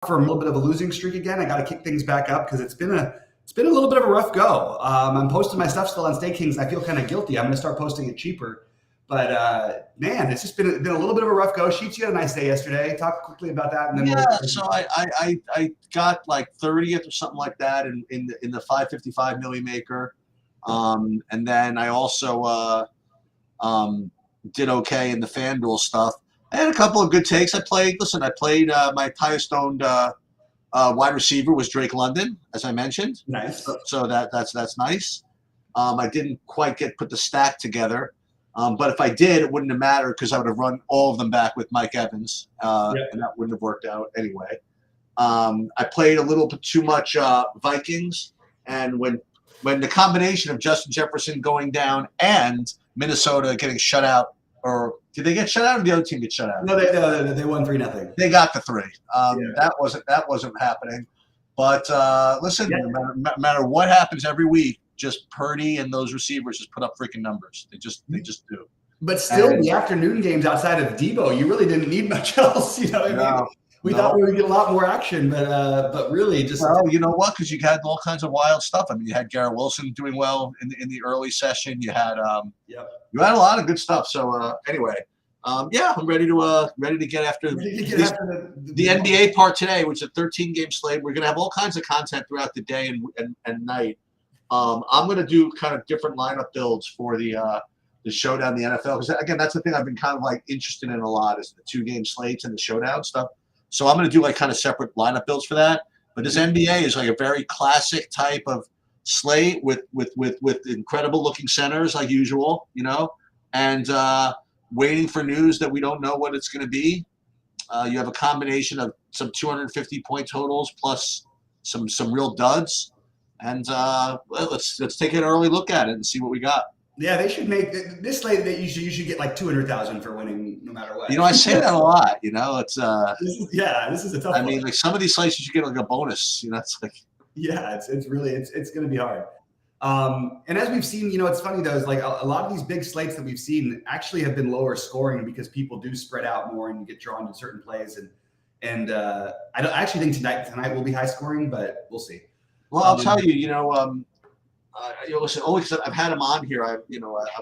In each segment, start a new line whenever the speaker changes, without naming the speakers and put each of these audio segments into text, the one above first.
for a little bit of a losing streak again. I got to kick things back up because it's been a little bit of a rough go. I'm posting my stuff still on StakeKings, and I feel kind of guilty. I'm going to start posting it cheaper. But man, it's just been a little bit of a rough go. Sheets, you had a nice day yesterday. Talk quickly about that, and then
Yeah, so I got like 30th or something like that in the 555 milli maker, and then I also did okay in the FanDuel stuff. I had a couple of good takes. I played my highest owned wide receiver was Drake London, as I mentioned.
nice.
So that's nice. I didn't quite put the stack together. But if I did, it wouldn't have mattered because I would have run all of them back with Mike Evans, and that wouldn't have worked out anyway. I played a little bit too much Vikings, and when the combination of Justin Jefferson going down and Minnesota getting shut out, or did they get shut out, or the other team get shut out?
No, they won 3-0.
They got the 3. That wasn't happening. But listen, no matter what happens every week, just Purdy and those receivers just put up freaking numbers. They just do.
But still, the afternoon games outside of Debo, you really didn't need much else. You know what I mean? We thought we would get a lot more action, but really just.
Well, you know what? Because you had all kinds of wild stuff. I mean, you had Garrett Wilson doing well in the early session. You had you had a lot of good stuff. So anyway, I'm ready to get after the NBA part today, which is a 13-game slate. We're gonna have all kinds of content throughout the day and night. I'm going to do kind of different lineup builds for the showdown, the NFL, because again, that's the thing I've been kind of like interested in a lot is the 2-game slates and the showdown stuff. So I'm going to do like kind of separate lineup builds for that. But this NBA is like a very classic type of slate with incredible looking centers like usual, you know, and waiting for news that we don't know what it's going to be. You have a combination of some 250 point totals plus some real duds. And let's take an early look at it and see what we got.
Yeah, they should make this slate. That you should get like 200,000 for winning, no matter what.
You know, I say that a lot. You know, it's
this is a tough.
I mean, like some of these slates you should get like a bonus. You know, it's like
it's really going to be hard. And as we've seen, you know, it's funny though, is like a lot of these big slates that we've seen actually have been lower scoring because people do spread out more and get drawn to certain plays. And I actually think tonight will be high scoring, but we'll see.
Well, I'll tell you, listen, only because I've had him on here, I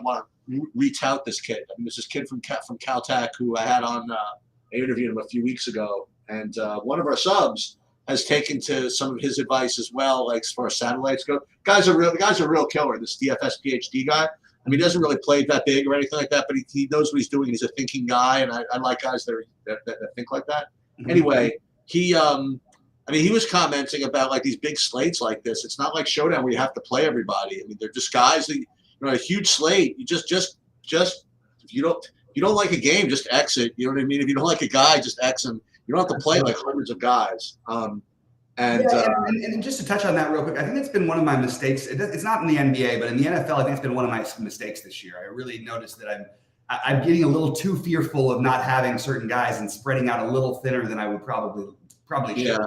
want to retout this kid. I mean, there's this kid from Caltech who I had on, I interviewed him a few weeks ago, and one of our subs has taken to some of his advice as well, like as far as satellites go. The guy's a real killer, this DFS PhD guy. I mean, he doesn't really play that big or anything like that, but he knows what he's doing. He's a thinking guy, and I like guys that think like that. Mm-hmm. Anyway, he was commenting about like these big slates like this. It's not like Showdown where you have to play everybody. I mean, they're just guys that, a huge slate. You just if you don't like a game, just exit. You know what I mean? If you don't like a guy, just exit him. You don't have to play like hundreds of guys. And
just to touch on that real quick, I think it's been one of my mistakes. It's not in the NBA, but in the NFL, I think it's been one of my mistakes this year. I really noticed that I'm getting a little too fearful of not having certain guys and spreading out a little thinner than I would probably should.
Yeah.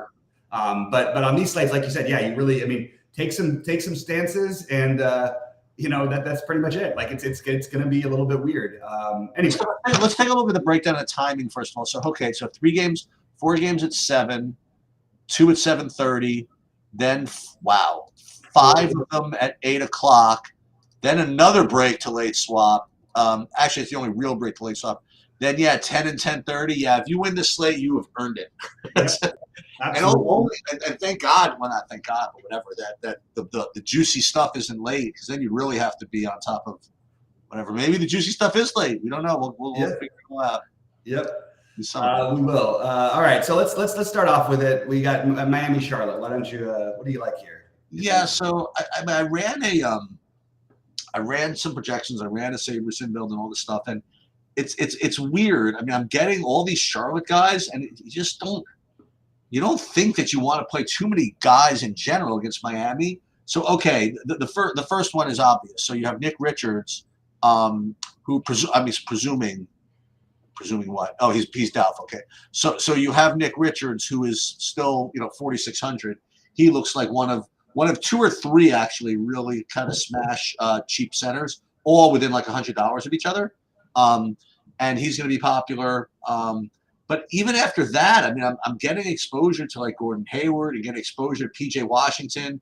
But on these slates, like you said, you really, take some stances, and that's pretty much it. Like it's going to be a little bit weird. Anyway,
let's take a look at the breakdown of timing first of all. So 3 games, 4 games at 7, 2 at 7:30, then 5 of them at 8 o'clock, then another break to late swap. Actually, it's the only real break to late swap. Then 10 and 10:30. Yeah, if you win this slate, you have earned it. And thank God, well, not thank God, but whatever, that the juicy stuff isn't late, because then you really have to be on top of whatever. Maybe the juicy stuff is late. We don't know. We'll figure it all out.
Yep. We will. All right. So let's start off with it. We got Miami, Charlotte. Why don't you? What do you like here?
Yeah. So I ran some projections. I ran a Saberson build and all this stuff, and it's weird. I mean, I'm getting all these Charlotte guys, and you just don't. You don't think that you want to play too many guys in general against Miami. So, the first one is obvious. So you have Nick Richards, who presuming what? Oh, he's doubtful. Okay. So you have Nick Richards, who is still 4,600. He looks like one of 2 or 3 actually really kind of smash cheap centers, all within like $100 of each other. And he's going to be popular. But even after that, I mean, I'm getting exposure to like Gordon Hayward, and getting exposure to P.J. Washington,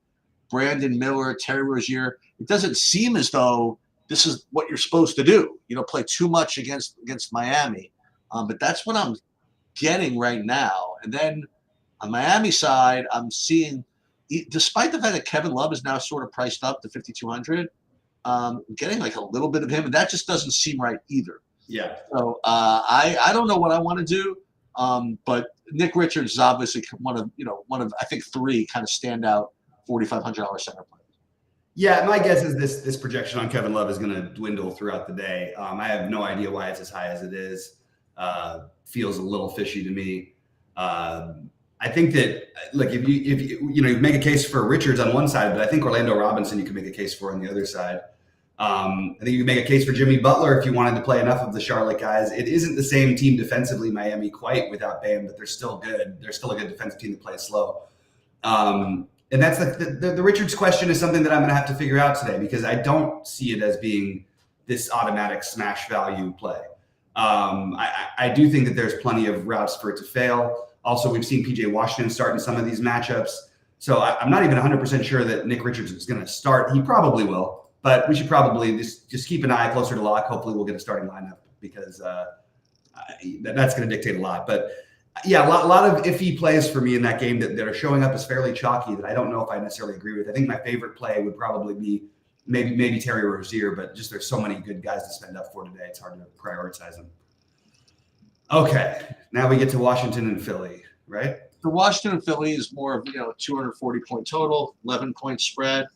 Brandon Miller, Terry Rozier. It doesn't seem as though this is what you're supposed to do. Play too much against Miami. But that's what I'm getting right now. And then on Miami side, I'm seeing, despite the fact that Kevin Love is now sort of priced up to 5,200, getting like a little bit of him, and that just doesn't seem right either.
Yeah.
So I don't know what I want to do, but Nick Richards is obviously one of I think 3 kind of standout $4,500 center players.
Yeah, my guess is this projection on Kevin Love is going to dwindle throughout the day. I have no idea why it's as high as it is. Feels a little fishy to me. I think that look, if you make a case for Richards on one side, but I think Orlando Robinson you can make a case for on the other side. I think you can make a case for Jimmy Butler if you wanted to play enough of the Charlotte guys. It isn't the same team defensively, Miami, quite without Bam, but they're still good. They're still a good defensive team that plays slow. And that's the Richards question is something that I'm going to have to figure out today because I don't see it as being this automatic smash value play. I do think that there's plenty of routes for it to fail. Also, we've seen P.J. Washington start in some of these matchups. So I'm not even 100% sure that Nick Richards is going to start. He probably will. But we should probably just keep an eye closer to lock. Hopefully we'll get a starting lineup because that's going to dictate a lot. But yeah, a lot of iffy plays for me in that game that are showing up as fairly chalky that I don't know if I necessarily agree with. I think my favorite play would probably be maybe Terry Rozier, but just there's so many good guys to spend up for today. It's hard to prioritize them. Okay, now we get to Washington and Philly, right?
The Washington and Philly is more of 240-point total, 11-point spread.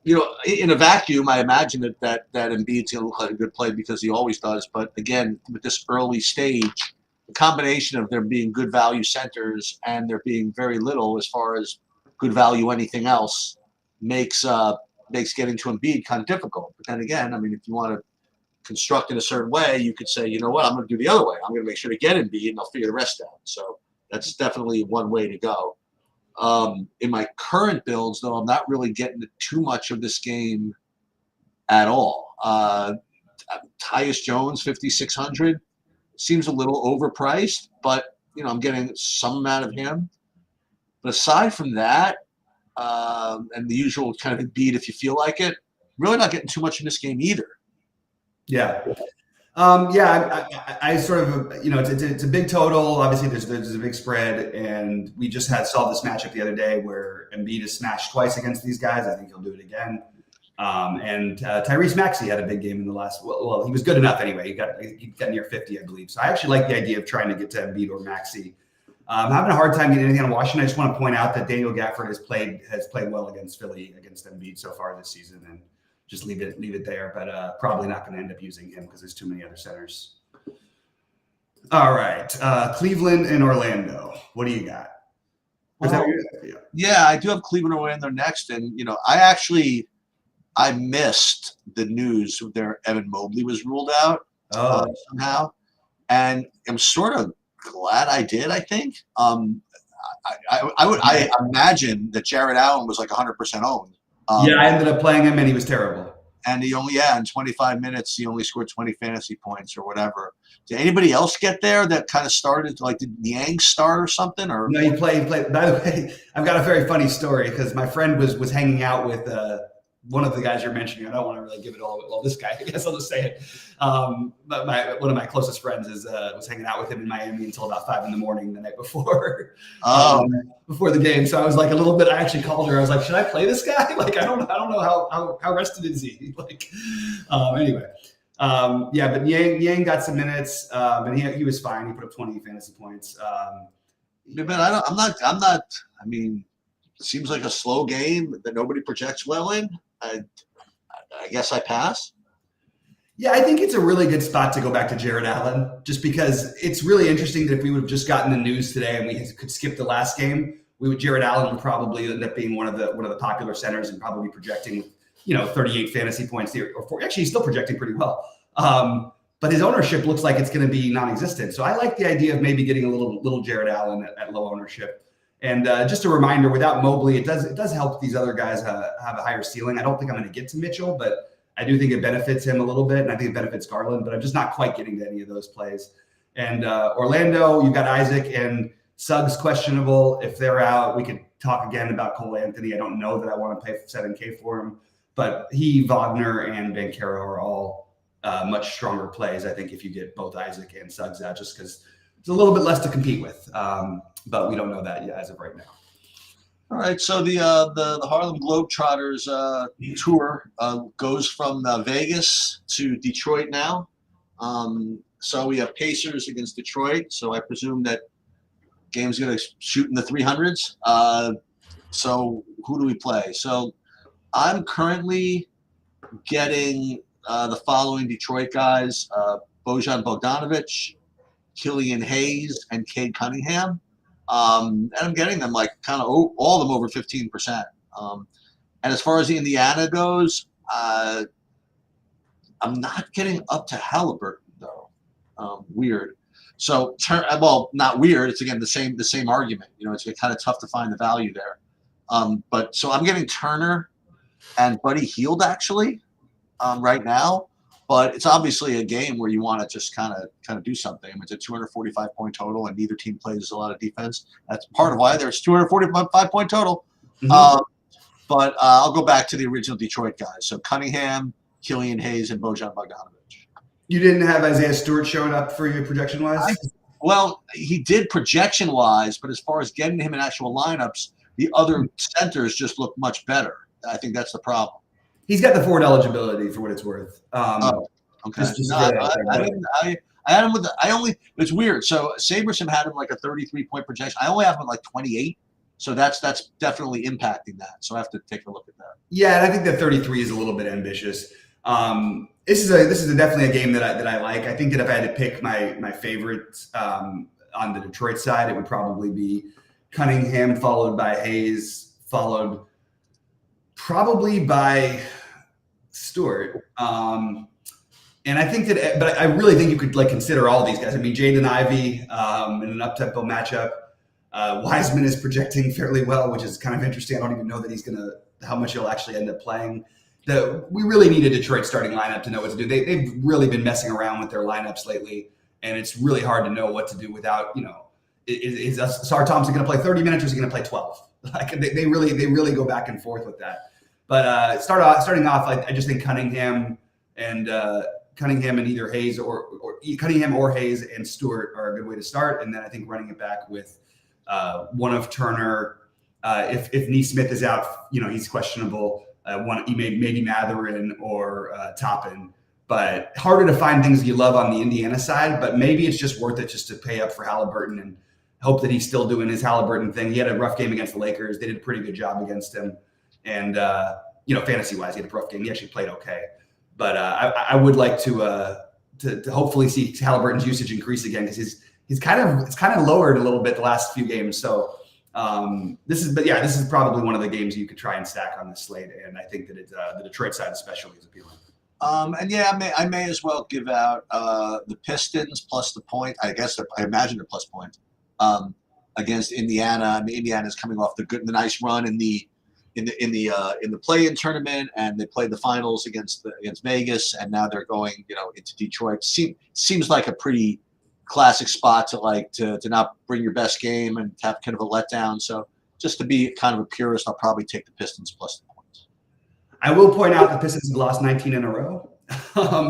In a vacuum, I imagine that Embiid's going to look like a good play because he always does. But again, with this early stage, the combination of them being good value centers and there being very little as far as good value anything else makes getting to Embiid kind of difficult. But then again, I mean, if you want to construct in a certain way, you could say, you know what, I'm going to do the other way. I'm going to make sure to get Embiid and I'll figure the rest out. So that's definitely one way to go. In my current builds, though, I'm not really getting too much of this game at all. Tyus Jones, 5,600, seems a little overpriced, but I'm getting some amount of him. But aside from that, and the usual kind of Embiid if you feel like it, really not getting too much in this game either.
Yeah. I sort of, it's a big total. Obviously, there's a big spread, and we just saw this matchup the other day where Embiid is smashed twice against these guys. I think he'll do it again. And Tyrese Maxey had a big game in the last. Well, he was good enough anyway. He got near 50, I believe. So I actually like the idea of trying to get to Embiid or Maxey. I'm having a hard time getting anything on Washington. I just want to point out that Daniel Gafford has played well against Philly, against Embiid so far this season, and just leave it there, but probably not going to end up using him because there's too many other centers. All right, Cleveland and Orlando. What do you got?
Yeah, I do have Cleveland and Orlando next, and I missed the news where Evan Mobley was ruled out somehow, and I'm sort of glad I did. I think I imagine that Jared Allen was like 100% owned.
I ended up playing him, and he was terrible.
And he only, in 25 minutes, he only scored 20 fantasy points or whatever. Did anybody else get there that kind of started? Like, did Niang start or something? Or
no, he played. By the way, I've got a very funny story because my friend was hanging out with one of the guys you're mentioning. I don't want to really give it all. Well, this guy, I guess I'll just say it. But one of my closest friends was hanging out with him in Miami until about 5 a.m. the night before. Before the game, so I was like a little bit. I actually called her. I was like, "Should I play this guy? Like, I don't know how rested is he? Like, anyway, but Niang got some minutes, and he was fine. He put up 20 fantasy points.
But I'm not. I mean, it seems like a slow game that nobody projects well in. I guess I pass.
Yeah, I think it's a really good spot to go back to Jared Allen, just because it's really interesting that if we would have just gotten the news today and we could skip the last game, Jared Allen would probably end up being one of the popular centers and probably projecting, 38 fantasy points here or 4. Actually, he's still projecting pretty well. But his ownership looks like it's going to be non-existent. So I like the idea of maybe getting a little Jared Allen at low ownership. And just a reminder, without Mobley, it does help these other guys have a higher ceiling. I don't think I'm going to get to Mitchell, but I do think it benefits him a little bit, and I think it benefits Garland, but I'm just not quite getting to any of those plays. And Orlando, you've got Isaac and Suggs questionable. If they're out, we could talk again about Cole Anthony. I don't know that I want to pay 7K for him, but he, Wagner, and Banchero are all much stronger plays, I think, if you get both Isaac and Suggs out, just because it's a little bit less to compete with. But we don't know that yet as of right now.
All right, so the Harlem Globetrotters tour goes from Vegas to Detroit now. So we have Pacers against Detroit. So I presume that game's going to shoot in the 300s. So who do we play? So I'm currently getting the following Detroit guys: Bojan Bogdanovic, Killian Hayes, and Cade Cunningham. And I'm getting them like kind of all of them over 15%. And as far as Indiana goes, I'm not getting up to Halliburton though. Weird. So, well, not weird. It's again the same argument. You know, it's kind of tough to find the value there. But so I'm getting Turner and Buddy Hield actually right now. But it's obviously a game where you want to just kind of do something. I mean, it's a 245-point total, and neither team plays a lot of defense. That's part of why there's 245-point total. Mm-hmm. But I'll go back to the original Detroit guys. So Cunningham, Killian Hayes, and Bojan Bogdanovic.
You didn't have Isaiah Stewart showing up for you projection-wise?
Well, he did projection-wise, but as far as getting him in actual lineups, the other centers just look much better. I think that's the problem.
He's got the forward eligibility for what it's worth.
Okay. I had him with it's weird. So Sabersham had him like a 33-point projection. I only have him at like 28. So that's definitely impacting that. So I have to take a look at that.
Yeah, and I think that 33 is a little bit ambitious. This is definitely a game that I like. I think that if I had to pick my favorite on the Detroit side, it would probably be Cunningham, followed by Hayes, followed probably by Stewart. And I think that, but I really think you could like consider all these guys. I mean, Jaden Ivey in an up-tempo matchup. Wiseman is projecting fairly well, which is kind of interesting. I don't even know that how much he'll actually end up playing. We really need a Detroit starting lineup to know what to do. They've really been messing around with their lineups lately, and it's really hard to know what to do without, is Sar Thompson going to play 30 minutes or is he going to play 12? Like they really go back and forth with that. But starting off, I just think Cunningham and either Hayes or Cunningham or Hayes and Stewart are a good way to start. And then I think running it back with one of Turner. If Neesmith is out, he's questionable. Maybe Matherin or Toppin. But harder to find things you love on the Indiana side. But maybe it's just worth it just to pay up for Halliburton and hope that he's still doing his Halliburton thing. He had a rough game against the Lakers. They did a pretty good job against him. And, fantasy-wise, he had a rough game. He actually played okay. But I would like to hopefully see Halliburton's usage increase again because it's kind of lowered a little bit the last few games. So this is probably one of the games you could try and stack on this slate. And I think that the Detroit side especially is appealing.
I may as well give out the Pistons plus the point. I imagine the plus point against Indiana. I mean, Indiana's coming off the nice run in the play-in tournament, and they played the finals against Vegas, and now they're going into Detroit. Seems like a pretty classic spot to not bring your best game and have kind of a letdown. So just to be kind of a purist, I'll probably take the Pistons plus the points. I
will point out the Pistons have lost 19 in a row.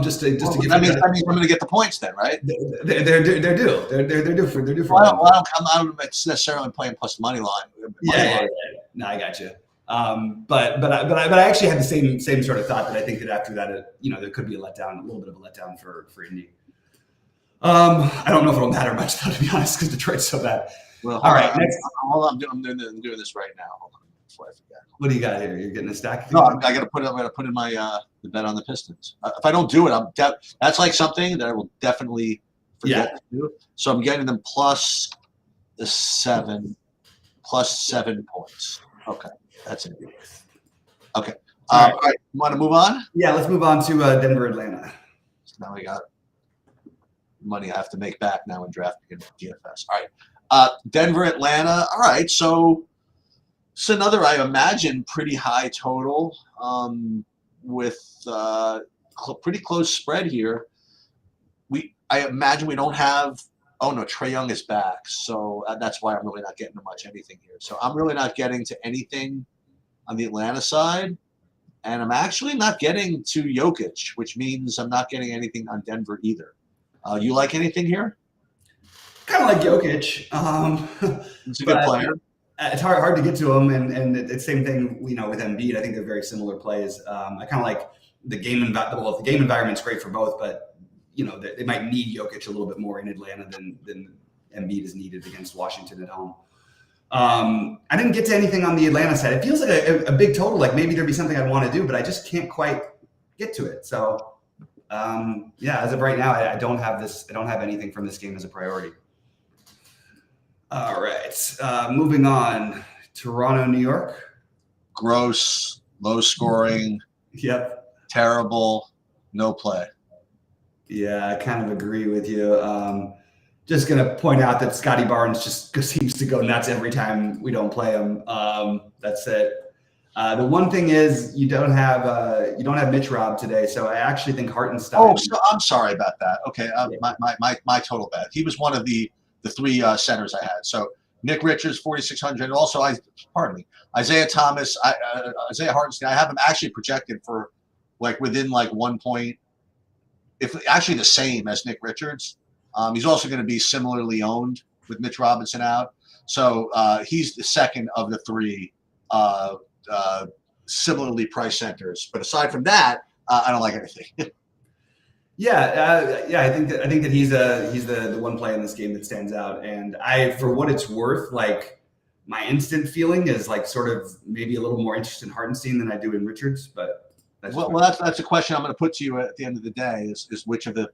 Just to give
that means I'm going to get the points then, right?
They're due. They're due for.
I'm not necessarily playing plus the money line.
Yeah. No, I got you. But I actually had the same sort of thought that I think that after that, there could be a little bit of a letdown for Indy. I don't know if it'll matter much though, to be honest, because Detroit's so bad.
Well, all right. Next, I'm doing this right now. Hold on before I forget.
What do you got here? You're getting a stack?
No, I got to put it. I'm going to put in my the bet on the Pistons. If I don't do it, that's like something that I will definitely forget to do. So I'm getting them plus 7 points. Okay, that's it. Okay. All right. You want to move on?
Yeah, let's move on to Denver, Atlanta.
So now we got money I have to make back now in draft in DFS. All right. Denver, Atlanta. All right. So it's another, I imagine, pretty high total. with pretty close spread here. I imagine we don't have. Oh no, Trae Young is back, so that's why I'm really not getting to much anything here. So I'm really not getting to anything on the Atlanta side, and I'm actually not getting to Jokic, which means I'm not getting anything on Denver either. You like anything here?
Kind of like Jokic.
He's a good player.
It's hard to get to him, and it's the same thing, with Embiid. I think they're very similar plays. I kind of like the game the game environment's great for both, but they might need Jokic a little bit more in Atlanta than Embiid is needed against Washington at home. I didn't get to anything on the Atlanta side. It feels like a big total. Like maybe there'd be something I'd want to do, but I just can't quite get to it. So as of right now, I don't have this. I don't have anything from this game as a priority. All right, moving on. Toronto, New York.
Gross, low scoring.
Yep.
Terrible, no play.
Yeah, I kind of agree with you. Just going to point out that Scotty Barnes just seems to go nuts every time we don't play him. That's it. The one thing is you don't have Mitch Robb today, so I actually think Hartenstein.
Oh, so I'm sorry about that. Okay, my total bad. He was one of the three centers I had. So Nick Richards, 4,600. Also, Isaiah Thomas, Isaiah Hartenstein. I have him actually projected for within 1 point. If actually the same as Nick Richards. He's also going to be similarly owned with Mitch Robinson out. So he's the second of the three similarly priced centers. But aside from that, I don't like anything.
I think that he's the one play in this game that stands out. And for what it's worth, my instant feeling is sort of maybe a little more interested in Hartenstein than I do in Richards, but.
That's a question I'm going to put to you at the end of the day is which of the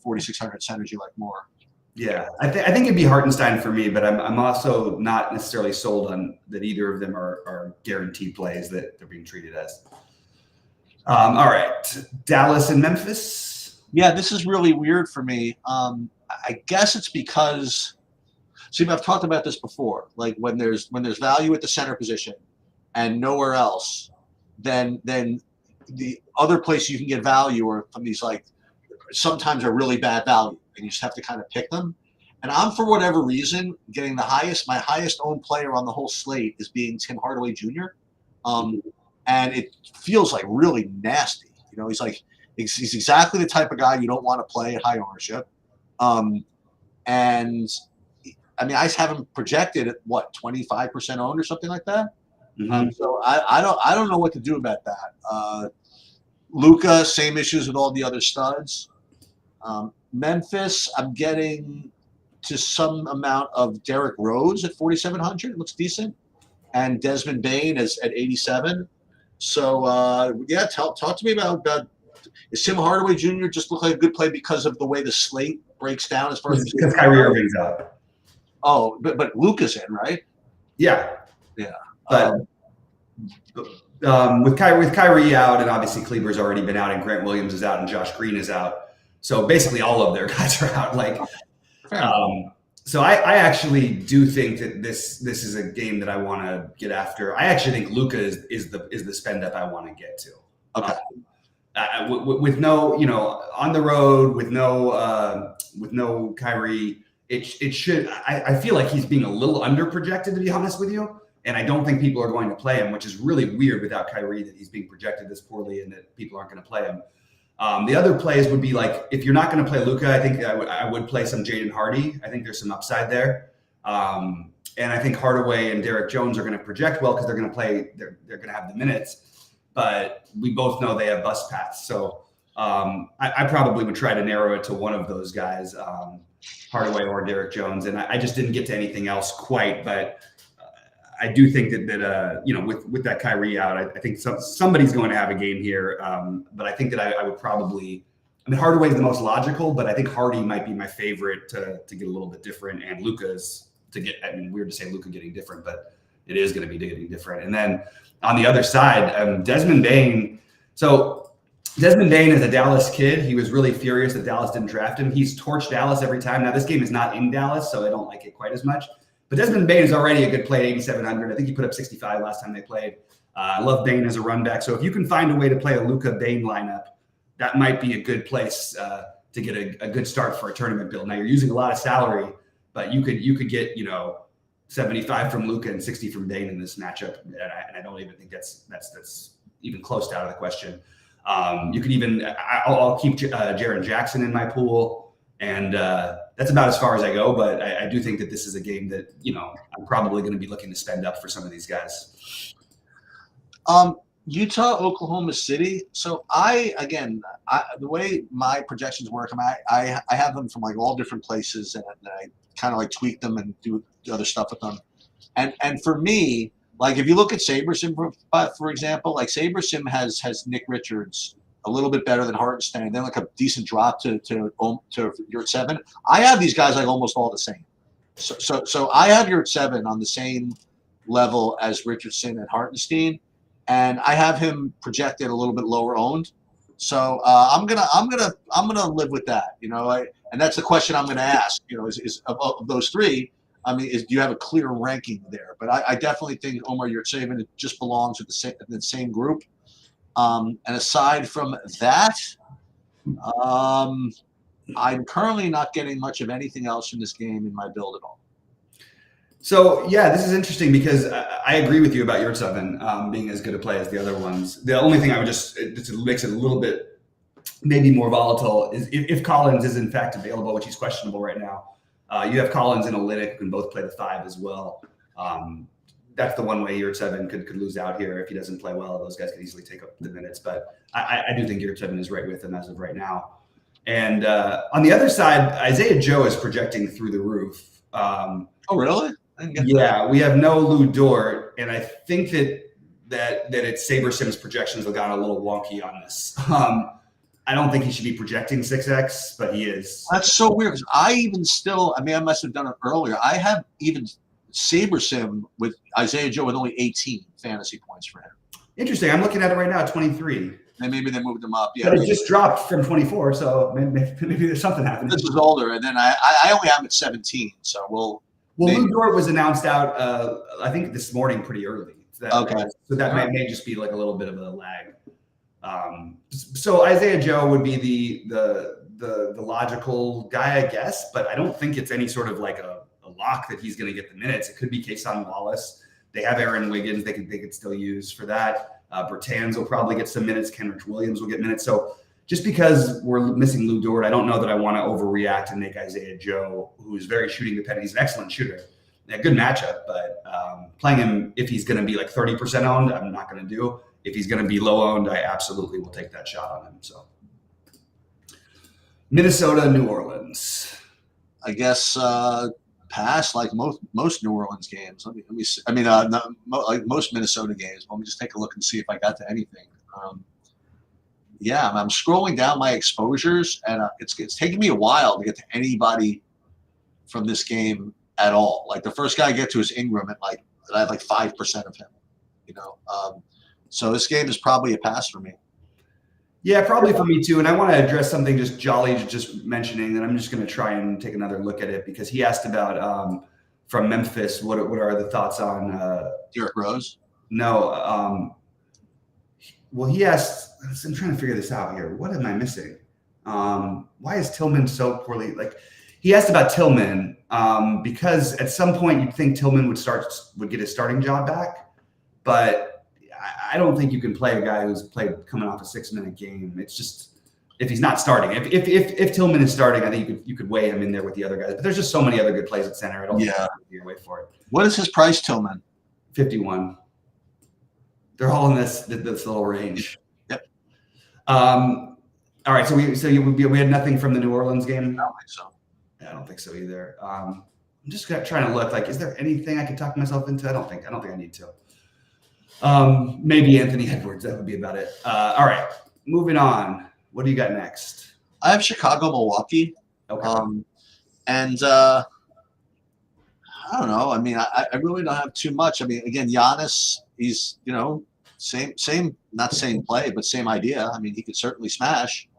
4,600 centers you like more.
Yeah, I think it'd be Hartenstein for me, but I'm also not necessarily sold on that either of them are guaranteed plays that they're being treated as. All right, Dallas and Memphis.
Yeah, this is really weird for me. I guess it's because, I've talked about this before. When there's value at the center position and nowhere else, then the other place you can get value are from these sometimes are really bad value and you just have to kind of pick them. And I'm, for whatever reason, getting my highest owned player on the whole slate is being Tim Hardaway Jr. And it feels really nasty. He's exactly the type of guy you don't want to play at high ownership. And I have him projected at 25% owned or something like that.
Mm-hmm.
So I don't know what to do about that. Luka, same issues with all the other studs. Memphis, I'm getting to some amount of Derrick Rose at 4,700. It looks decent, and Desmond Bane is at 87. So talk to me about is Tim Hardaway Jr. just look like a good play because of the way the slate breaks down as far as
because Kyrie Irving's out.
Oh, but Luka's in, right?
Yeah.
But
with Kyrie out, and obviously Kleber's already been out, and Grant Williams is out, and Josh Green is out. So basically, all of their guys are out. So I actually do think that this is a game that I want to get after. I actually think Luka is the spend up I want to get to.
Okay.
With no, on the road with no Kyrie, it should. I feel like he's being a little under projected, to be honest with you. And I don't think people are going to play him, which is really weird without Kyrie that he's being projected this poorly and that people aren't going to play him. The other plays would be if you're not going to play Luka, I think I would play some Jaden Hardy. I think there's some upside there. And I think Hardaway and Derek Jones are going to project well because they're going to play. They're going to have the minutes, but we both know they have bust paths. So I probably would try to narrow it to one of those guys, Hardaway or Derek Jones. And I just didn't get to anything else quite, but I do think that with that Kyrie out, I think somebody's going to have a game here. But I think that I would probably – Hardaway is the most logical, but I think Hardy might be my favorite to get a little bit different. And Luka's to get – weird to say Luka getting different, but it is going to be getting different. And then on the other side, Desmond Bane. So Desmond Bane is a Dallas kid. He was really furious that Dallas didn't draft him. He's torched Dallas every time. Now, this game is not in Dallas, so I don't like it quite as much. But Desmond Bane is already a good play at 8,700. I think he put up 65 last time they played. I love Bane as a run back. So if you can find a way to play a Luka Bane lineup, that might be a good place to get a good start for a tournament build. Now you're using a lot of salary, but you could get 75 from Luka and 60 from Bane in this matchup, and I don't even think that's even close to out of the question. You could even I'll keep Jaren Jackson in my pool, and that's about as far as I go. But I do think that this is a game that I'm probably going to be looking to spend up for some of these guys.
Utah, Oklahoma City. So the way my projections work, I have them from like all different places, and I kind of like tweak them and do other stuff with them. And for me, like if you look at SaberSim, for example, like SaberSim has Nick Richards a little bit better than Hartenstein, then like a decent drop to Yurt 7. I have these guys like almost all the same. So I have Yurt 7 on the same level as Richardson and Hartenstein, and I have him projected a little bit lower owned. So I'm gonna live with that, and that's the question I'm gonna ask. Is of those three, do you have a clear ranking there? But I definitely think Omar Yurtseven just belongs with the same group. And aside from that, I'm currently not getting much of anything else in this game in my build at all.
So yeah, this is interesting because I agree with you about Yurtseven being as good a play as the other ones. The only thing I would just makes it a little bit maybe more volatile is if Collins is in fact available, which he's questionable right now. You have Collins and Olynyk who can both play the 5 as well. That's the one way Yurtseven could lose out here if he doesn't play well. Those guys could easily take up the minutes, but I do think Yurtseven is right with him as of right now. And on the other side, Isaiah Joe is projecting through the roof.
Oh, really?
Yeah, we have no Lou Dort, and I think that it's SaberSim's projections have gotten a little wonky on this. I don't think he should be projecting 6x, but he is.
That's so weird because I must have done it earlier. I have even SaberSim with Isaiah Joe with only 18 fantasy points for him.
Interesting. I'm looking at it right now at 23.
And maybe they moved him up. Yeah,
but it just dropped from 24, so maybe there's something happening.
This is older, and then I only have him at 17, so
Well, Lou Dort was announced out, I think this morning, pretty early.
Okay.
So that may just be like a little bit of a lag. So Isaiah Joe would be the logical guy, I guess, but I don't think it's any sort of like a lock that he's going to get the minutes. It could be Kason Wallace. They have Aaron Wiggins. They could still use for that. Bertans will probably get some minutes. Kenrich Williams will get minutes. So just because we're missing Lou Dort, I don't know that I want to overreact and make Isaiah Joe, who's very shooting dependent. He's an excellent shooter. A good matchup, but playing him if he's going to be like 30% owned, I'm not going to do. If he's going to be low owned, I absolutely will take that shot on him. So Minnesota, New Orleans.
I guess pass like most New Orleans games. Let me see. Like most Minnesota games. Let me just take a look and see if I got to anything. I'm scrolling down my exposures, and it's taking me a while to get to anybody from this game at all. Like the first guy I get to is Ingram, and I have like 5% of him. So this game is probably a pass for me.
Yeah, probably for me too. And I want to address something just mentioning that I'm just going to try and take another look at it because he asked about from Memphis. What are the thoughts on
Derrick Rose?
No. Well, he asked. I'm trying to figure this out here. What am I missing? Why is Tillman so poorly? Like he asked about Tillman because at some point you'd think Tillman would get his starting job back, but I don't think you can play a guy who's played coming off a 6-minute game. It's just if he's not starting. If Tillman is starting, I think you could weigh him in there with the other guys. But there's just so many other good plays at center. I don't think you can wait for it.
What is his price, Tillman?
51. They're all in this little range.
Yep.
All right. So we had nothing from the New Orleans game.
I don't think so.
Yeah, I don't think so either. I'm just trying to look. Like, is there anything I could talk myself into? I don't think I need to. Maybe Anthony Edwards. That would be about it. All right, moving on. What do you got next?
I have Chicago, Milwaukee.
Okay.
And I don't know. I mean, I really don't have too much. I mean, again, Giannis, he's same not same play, but same idea. I mean, he could certainly smash.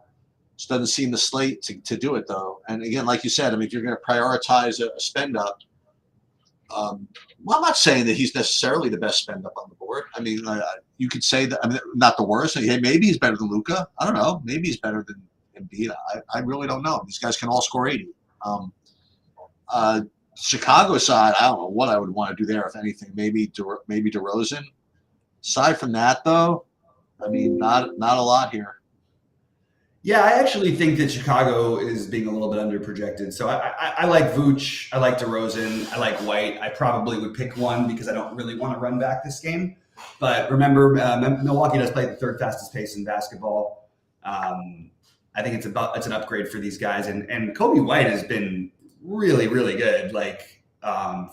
Just doesn't seem the slate to do it though. And again, like you said, I mean, if you're going to prioritize a spend up, Well, I'm not saying that he's necessarily the best spend up on the board. I mean, you could say that. I mean, not the worst. Hey, maybe he's better than Luka. I don't know. Maybe he's better than Embiid. I really don't know. These guys can all score 80. Chicago side, I don't know what I would want to do there, if anything. Maybe DeRozan. Aside from that, though, I mean, not a lot here.
Yeah, I actually think that Chicago is being a little bit underprojected. So I like Vooch, I like DeRozan, I like White. I probably would pick one because I don't really want to run back this game. But remember, Milwaukee does play the third fastest pace in basketball. I think it's an upgrade for these guys. And Kobe White has been really, really good, like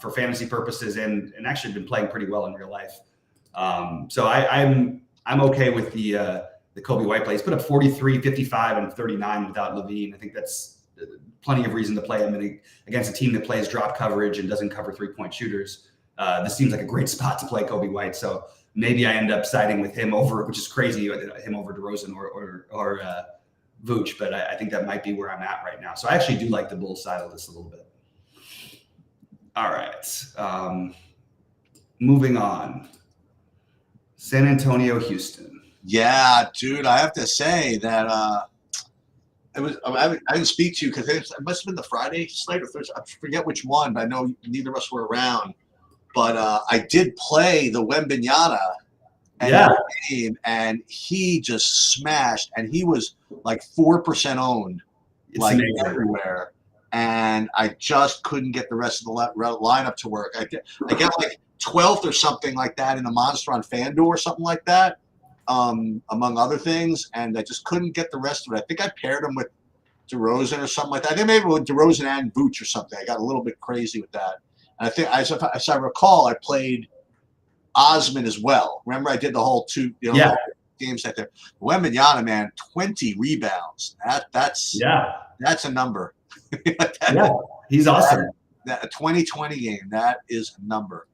for fantasy purposes, and actually been playing pretty well in real life. So I'm okay with the Kobe White play. He's put up 43, 55, and 39 without Levine. I think that's plenty of reason to play him against a team that plays drop coverage and doesn't cover three-point shooters. This seems like a great spot to play Kobe White. So maybe I end up siding with him over, which is crazy, him over DeRozan or Vooch, but I think that might be where I'm at right now. So I actually do like the Bulls side of this a little bit. All right. Moving on. San Antonio, Houston.
Yeah, dude, I have to say that it was. I didn't speak to you because it must have been the Friday slate or Thursday. I forget which one, but I know neither of us were around. But I did play the Wembanyama game, and he just smashed, and he was like 4% owned, like everywhere. And I just couldn't get the rest of the lineup to work. I get like 12th or something like that in a monster on FanDuel or something like that. Among other things, and I just couldn't get the rest of it. I think I paired him with DeRozan or something like that. I think maybe with DeRozan and Vooch or something. I got a little bit crazy with that. And I think, as I recall, I played Osman as well. Remember, I did the whole games out there. Wembanyama, man, 20 rebounds. That's a number.
He's awesome.
A 2020 game, that is a number.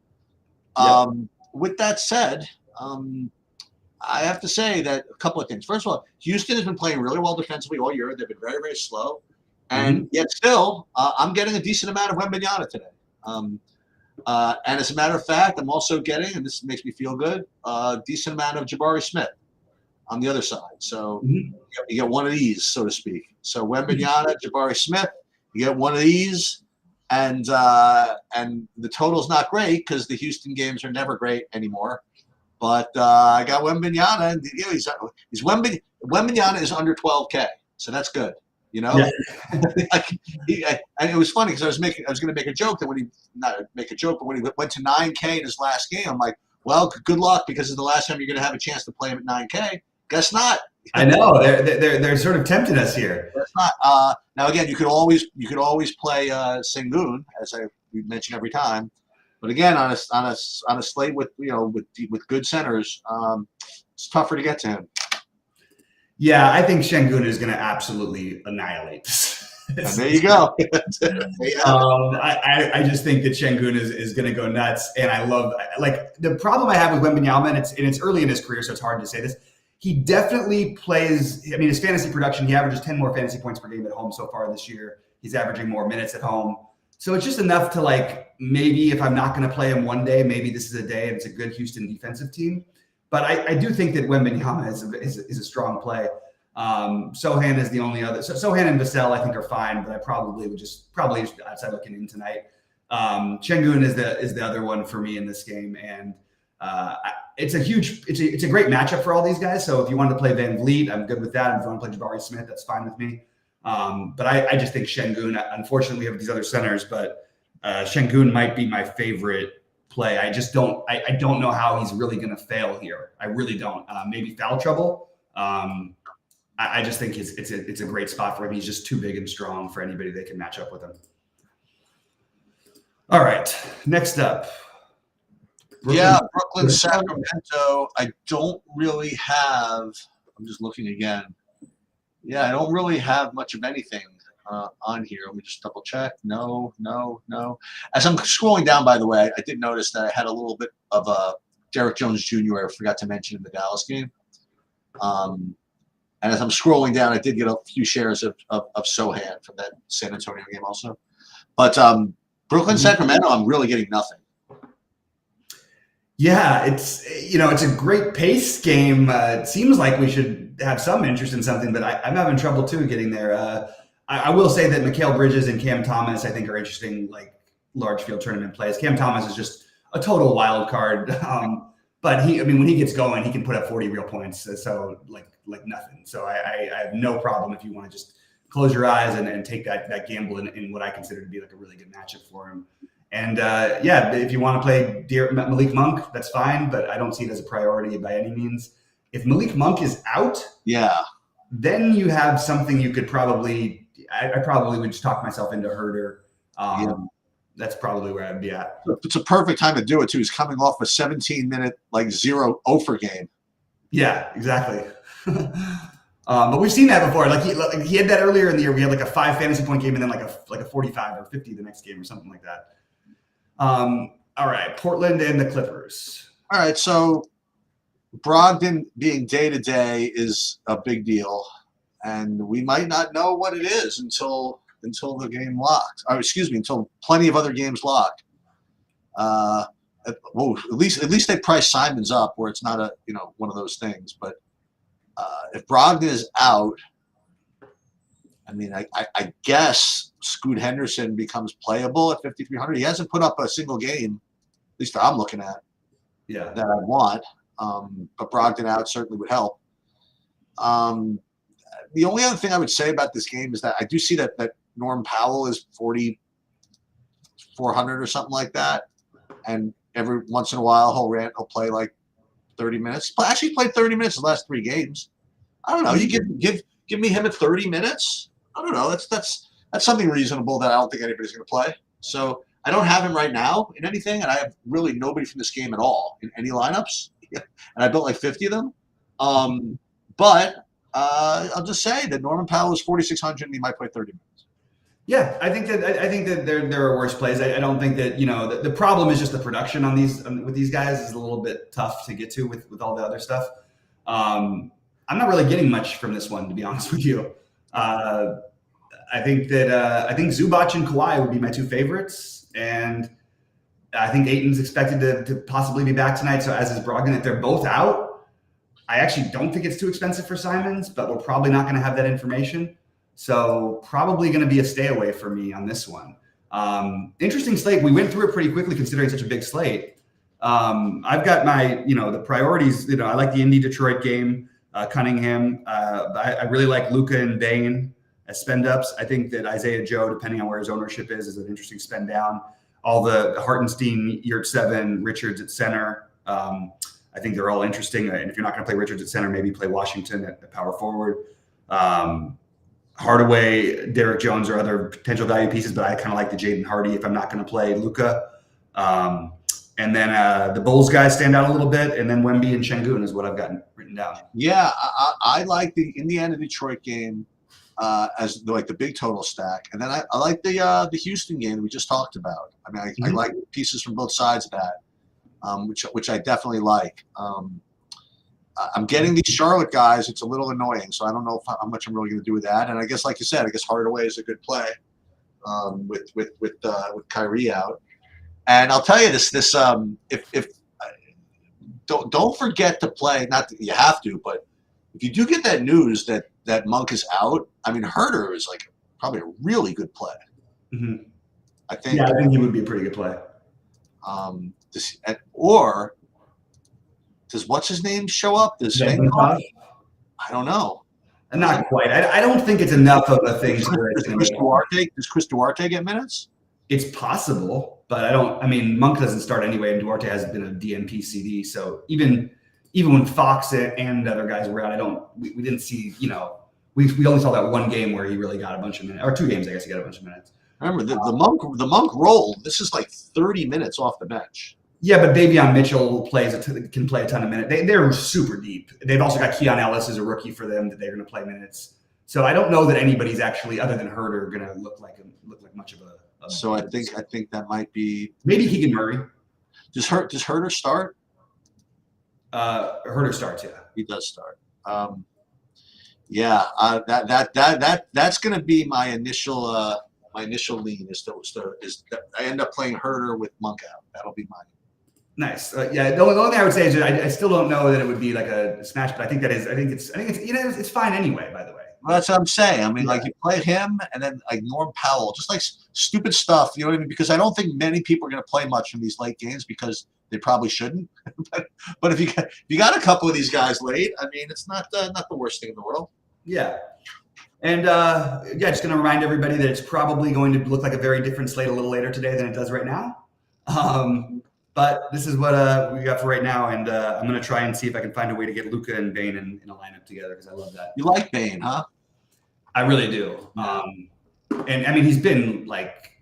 With that said, I have to say that a couple of things. First of all, Houston has been playing really well defensively all year. They've been very, very slow. And yet still, I'm getting a decent amount of Wembanyama today. And as a matter of fact, I'm also getting, and this makes me feel good, a decent amount of Jabari Smith on the other side. So you get one of these, so to speak. So Wembanyama, Jabari Smith, you get one of these. And the total's not great because the Houston games are never great anymore. But I got Wembanyama, and Wembanyama is under 12K, so that's good. You know, and it was funny because I was going to make a joke that when he went to 9K in his last game, I'm like, well, good luck because it's the last time you're going to have a chance to play him at 9K. Guess not.
I know they're sort of tempting us here.
That's not. Now again, you could always play Sengun, as we mention every time. But again, on a slate with with good centers, it's tougher to get to him.
Yeah, I think Sengun is going to absolutely annihilate this.
And there you go.
I just think that Sengun is going to go nuts, and I love the problem I have with Wembanyama, and it's early in his career, so it's hard to say this. He definitely plays. I mean, his fantasy production, he averages 10 more fantasy points per game at home so far this year. He's averaging more minutes at home. So it's just enough to maybe if I'm not going to play him one day, maybe this is a day and it's a good Houston defensive team. But I do think that Wembanyama is a strong play. Sohan is the only other. So Sohan and Vassell I think are fine, but I probably outside looking in tonight. Sengun is the other one for me in this game, and it's a great matchup for all these guys. So if you wanted to play Van Vliet, I'm good with that. If you want to play Jabari Smith, that's fine with me. But I just think Sengun, unfortunately, we have these other centers, but Sengun might be my favorite play. I don't know how he's really going to fail here. I really don't. Maybe foul trouble. I just think it's a great spot for him. He's just too big and strong for anybody that can match up with him. All right, next up.
Brooklyn, Sacramento. I don't really have. I'm just looking again. Yeah, I don't really have much of anything on here. Let me just double check. No. As I'm scrolling down, by the way, I did notice that I had a little bit of Derek Jones Jr. I forgot to mention in the Dallas game. And as I'm scrolling down, I did get a few shares of Sohan from that San Antonio game also. But Brooklyn, Sacramento, I'm really getting nothing.
Yeah, it's it's a great pace game. It seems like we should have some interest in something, but I'm having trouble too getting there. I will say that Mikal Bridges and Cam Thomas, I think, are interesting, like large field tournament plays. Cam Thomas is just a total wild card, but when he gets going, he can put up 40 real points. So like nothing. So I have no problem if you want to just close your eyes and take that gamble in what I consider to be like a really good matchup for him. And if you want to play Malik Monk, that's fine, but I don't see it as a priority by any means. If Malik Monk is out, then you have something you could probably. I probably would just talk myself into Herder. That's probably where I'd be at.
It's a perfect time to do it too. He's coming off a 17-minute zero over game.
Yeah, exactly. But we've seen that before. Like he had that earlier in the year. We had like a 5 fantasy point game and then like a 45 or 50 the next game or something like that. All right, Portland and the Clippers.
All right, so Brogdon being day-to-day is a big deal, and we might not know what it is until the game locks. Until plenty of other games lock. At least they price Simons up where it's not one of those things. But if Brogdon is out, I guess Scoot Henderson becomes playable at 5,300. He hasn't put up a single game, at least that I'm looking at, that I want. But Brogdon out certainly would help. The only other thing I would say about this game is that I do see that Norm Powell is 4,400 or something like that, and every once in a while he'll play like 30 minutes. Actually played 30 minutes the last 3 games. I don't know. You give me him at 30 minutes. I don't know. That's something reasonable that I don't think anybody's going to play. So I don't have him right now in anything, and I have really nobody from this game at all in any lineups. And I built like 50 of them. But I'll just say that Norman Powell is 4,600 and he might play 30 minutes.
Yeah, I think that there are worse plays. I don't think that the problem is just the production on with these guys is a little bit tough to get to with all the other stuff. I'm not really getting much from this one, to be honest with you. I think Zubac and Kawhi would be my 2 favorites, and I think Ayton's expected to possibly be back tonight. So as is Brogdon. If they're both out, I actually don't think it's too expensive for Simons, but we're probably not going to have that information. So probably going to be a stay away for me on this one. Interesting slate. We went through it pretty quickly considering such a big slate. I've got my, the priorities. I like the Indy-Detroit game, Cunningham. I really like Luka and Bane as spend ups. I think that Isaiah Joe, depending on where his ownership is an interesting spend down. All the Hartenstein, Yurt-7, Richards at center. I think they're all interesting. And if you're not going to play Richards at center, maybe play Washington at power forward. Hardaway, Derek Jones are other potential value pieces, but I kind of like the Jaden Hardy if I'm not going to play Luka. And then the Bulls guys stand out a little bit, and then Wemby and Şengün is what I've gotten written down.
Yeah, I like the Indiana-Detroit game as the big total stack, and then I like the Houston game we just talked about. I like pieces from both sides of that, which I definitely like. I'm getting these Charlotte guys. It's a little annoying, so I don't know how much I'm really going to do with that. And I guess, like you said, Hardaway is a good play with Kyrie out. And I'll tell you this if don't forget to play. Not that you have to, but if you do get that news that Monk is out, Herder is probably a really good play.
Mm-hmm.
I think
he would be a pretty good play.
Or does what's his name show up? Does I don't know.
Not quite. I don't think it's enough of a thing.
Does Chris Duarte get minutes?
It's possible, but I don't. Monk doesn't start anyway, and Duarte has been a DNP CD. So even when Fox and other guys were out, we didn't see. We only saw that one game where he really got a bunch of minutes, or 2 games, I guess he got a bunch of minutes.
Remember the Monk roll. This is 30 minutes off the bench.
Yeah, but Davion Mitchell can play a ton of minutes. They're super deep. They've also got Keon Ellis as a rookie for them that they're going to play minutes. So I don't know that anybody's actually, other than Herder, going to look like much of a.
So I think that might be
maybe Keegan Murray.
Does Herder start?
Herder starts. Yeah,
he does start. That's going to be my initial my initial lean is that I end up playing Herder with Monk out. That'll be mine.
Nice. Yeah. The only thing I would say is that I still don't know that it would be like a smash, but I think it's it's fine anyway. By the way.
Well, that's what I'm saying. I mean, like you play him and then like Norm Powell, just like stupid stuff. You know what I mean? Because I don't think many people are going to play much in these late games because they probably shouldn't. but if you got a couple of these guys late, I mean, it's not the worst thing in the world.
Yeah. And just going to remind everybody that it's probably going to look like a very different slate a little later today than it does right now. But this is what we got for right now, and I'm going to try and see if I can find a way to get Luka and Bane in a lineup together because I love that.
You like Bane, huh?
I really do. And I mean, he's been like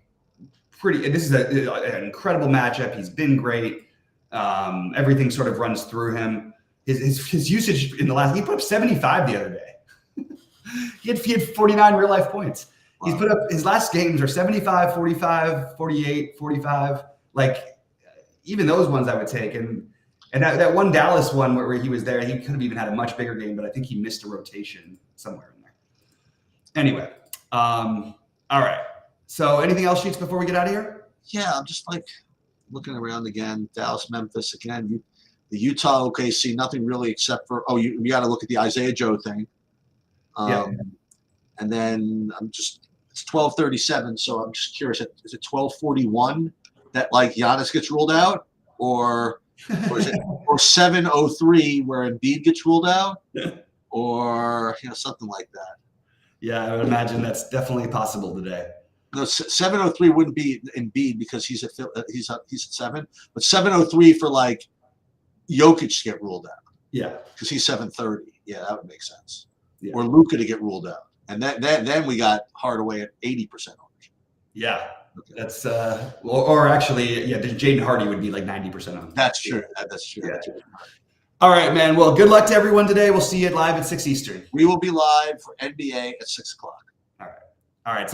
pretty. This is an incredible matchup. He's been great. Everything sort of runs through him. His usage in the last, he put up 75 the other day. he had 49 real life points. Wow. He's put up, his last games are 75, 45, 48, 45. Like, even those ones I would take. And that one Dallas one where he was there, he could have even had a much bigger game, but I think he missed a rotation somewhere in there. Anyway, all right. So anything else, Sheets, before we get out of here?
Yeah, I'm just like looking around again. Dallas, Memphis again. The Utah OKC, nothing really except for, you got to look at the Isaiah Joe thing. And then it's 12:37, so I'm just curious, is it 12:41? That like Giannis gets ruled out, or is it 7:03 where Embiid gets ruled out, or something like that?
Yeah, I would imagine that's definitely possible today.
No, 7:03 wouldn't be Embiid because he's at 7, but 7:03 for like Jokic to get ruled out.
Yeah,
because he's 7:30. Yeah, that would make sense.
Yeah.
Or Luka to get ruled out, and then we got Hardaway at 80% ownership.
Yeah. That's or actually, Jaden Hardy would be like 90% on.
That's true. That's true.
Yeah. All right, man. Well, good luck to everyone today. We'll see you live at 6 Eastern.
We will be live for NBA at 6 o'clock.
All right.